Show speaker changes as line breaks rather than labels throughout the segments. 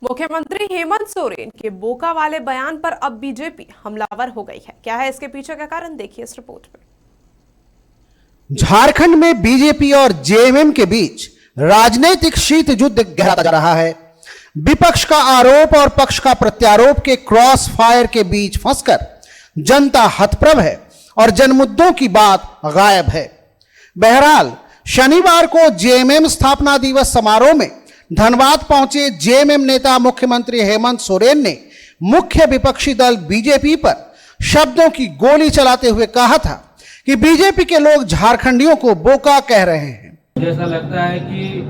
मुख्यमंत्री हेमंत सोरेन के बोका वाले बयान पर अब बीजेपी हमलावर हो गई है। क्या है इसके पीछे का कारण, देखिए इस रिपोर्ट में।
झारखंड में बीजेपी और जेएमएम के बीच राजनीतिक शीत युद्ध गहराता जा रहा है। विपक्ष का आरोप और पक्ष का प्रत्यारोप के क्रॉस फायर के बीच फंसकर जनता हतप्रभ है और जनमुद्दों की बात गायब है। बहरहाल शनिवार को जेएमएम स्थापना दिवस समारोह में धनबाद पहुंचे जेएमएम नेता मुख्यमंत्री हेमंत सोरेन ने मुख्य विपक्षी दल बीजेपी पर शब्दों की गोली चलाते हुए कहा था कि बीजेपी के लोग झारखंडियों को बोका कह रहे हैं।
मुझे ऐसा लगता है कि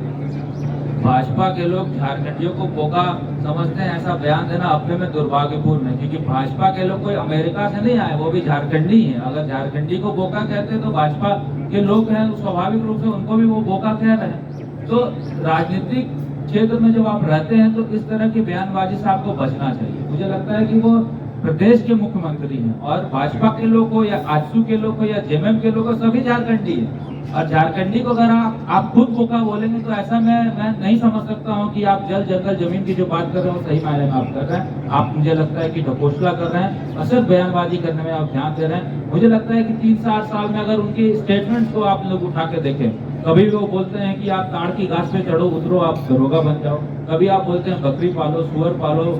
भाजपा के लोग झारखंडियों को बोका समझते हैं। ऐसा बयान देना अपने में दुर्भाग्यपूर्ण है, क्योंकि भाजपा के लोग कोई अमेरिका से नहीं आए, वो भी झारखंडी हैं। अगर झारखंडी को बोका कहते हैं तो भाजपा के लोग हैं, स्वाभाविक रूप से उनको भी वो बोका कह रहे हैं। तो राजनीतिक क्षेत्र में जब आप रहते हैं तो इस तरह की बयानबाजी से आपको बचना चाहिए। मुझे लगता है कि वो प्रदेश के मुख्यमंत्री हैं और भाजपा के लोग हो या आजसू के लोग हो या जेएमएम के लोग हो, सभी झारखंडी हैं। और झारखंडी को अगर आप खुद बोका बोलेंगे तो ऐसा मैं नहीं समझ सकता हूं कि आप जल जंगल जमीन की जो बात कर रहे हो सही मायने में आप कर रहे हैं। आप मुझे लगता है कि ढकोसला कर रहे हैं और सिर्फ बयानबाजी करने में आप ध्यान दे रहे हैं। मुझे लगता है कि 3-4 साल में अगर उनके स्टेटमेंट को आप लोग उठा के देखें, कभी वो बोलते हैं कि आप ताड़ की घास पे चढ़ो उतरो, आप दरोगा बन जाओ। कभी आप बोलते हैं बकरी पालो, सुअर पालो,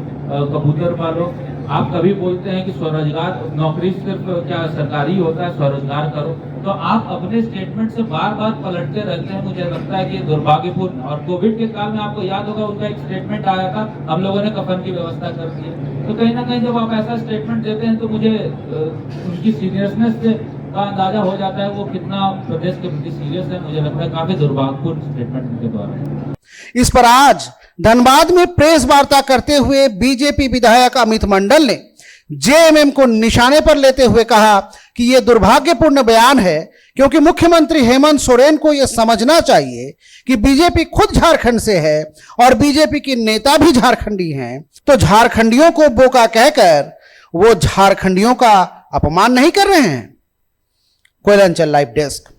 कबूतर पालो। आप कभी बोलते हैं कि स्वरोजगार, नौकरी सिर्फ क्या सरकारी होता है, स्वरोजगार करो। तो आप अपने स्टेटमेंट से बार बार पलटते रहते हैं। मुझे लगता है कि ये दुर्भाग्यपूर्ण। और कोविड के काल में आपको याद होगा उनका एक स्टेटमेंट आया था, हम लोगों ने कफन की व्यवस्था कर दी है। तो कहीं ना कहीं जब आप ऐसा स्टेटमेंट देते हैं तो मुझे उनकी सीरियसनेस से का अंदाजा हो जाता है वो कितना प्रदेश के प्रति सीरियस है। मुझे लगता है काफी दुर्भाग्यपूर्ण स्टेटमेंट उनके द्वारा।
इस पर आज धनबाद में प्रेस वार्ता करते हुए बीजेपी विधायक अमित मंडल ने जेएमएम को निशाने पर लेते हुए कहा कि यह दुर्भाग्यपूर्ण बयान है, क्योंकि मुख्यमंत्री हेमंत सोरेन को यह समझना चाहिए कि बीजेपी खुद झारखंड से है और बीजेपी के नेता भी झारखंडी हैं। तो झारखंडियों को बोका कहकर वो झारखंडियों का अपमान नहीं कर रहे हैं। Koylanchal live desk.